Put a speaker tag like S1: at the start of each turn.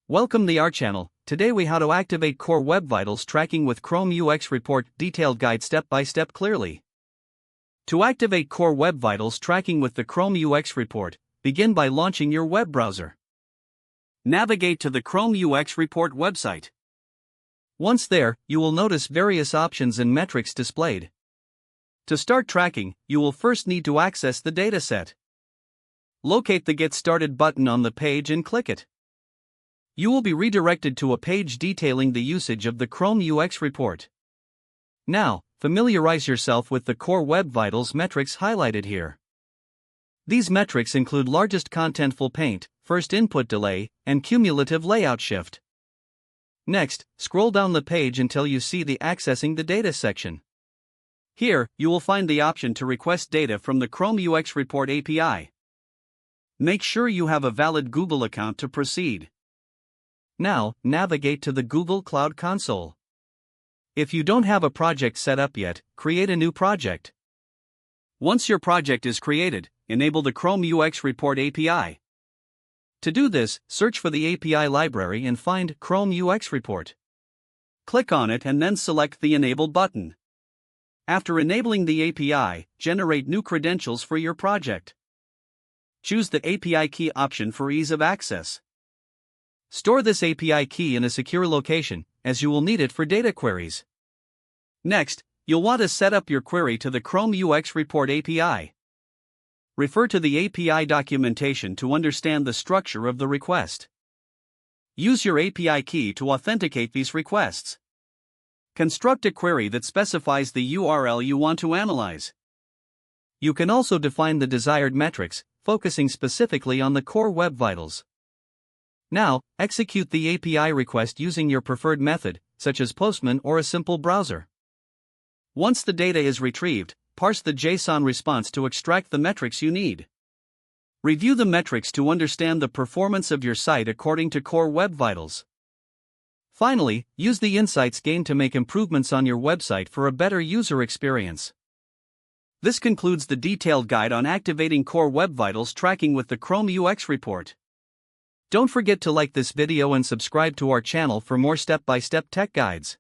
S1: Welcome to our channel. Today we how to activate Core Web Vitals tracking with Chrome UX Report detailed guide step by step clearly. To activate Core Web Vitals tracking with the Chrome UX Report, begin by launching your web browser. Navigate to the Chrome UX Report website. Once there, you will notice various options and metrics displayed. To start tracking, you will first need to access the dataset. Locate the Get Started button on the page and click it. You will be redirected to a page detailing the usage of the Chrome UX Report. Now, familiarize yourself with the Core Web Vitals metrics highlighted here. These metrics include largest contentful paint, first input delay, and cumulative layout shift. Next, scroll down the page until you see the Accessing the Data section. Here, you will find the option to request data from the Chrome UX Report API. Make sure you have a valid Google account to proceed. Now, navigate to the Google Cloud Console. If you don't have a project set up yet, create a new project. Once your project is created, enable the Chrome UX Report API. To do this, search for the API library and find Chrome UX Report. Click on it and then select the Enable button. After enabling the API, generate new credentials for your project. Choose the API key option for ease of access. Store this API key in a secure location, as you will need it for data queries. Next, you'll want to set up your query to the Chrome UX Report API. Refer to the API documentation to understand the structure of the request. Use your API key to authenticate these requests. Construct a query that specifies the URL you want to analyze. You can also define the desired metrics, focusing specifically on the Core Web Vitals. Now, execute the API request using your preferred method, such as Postman or a simple browser. Once the data is retrieved, parse the JSON response to extract the metrics you need. Review the metrics to understand the performance of your site according to Core Web Vitals. Finally, use the insights gained to make improvements on your website for a better user experience. This concludes the detailed guide on activating Core Web Vitals tracking with the Chrome UX Report. Don't forget to like this video and subscribe to our channel for more step-by-step tech guides.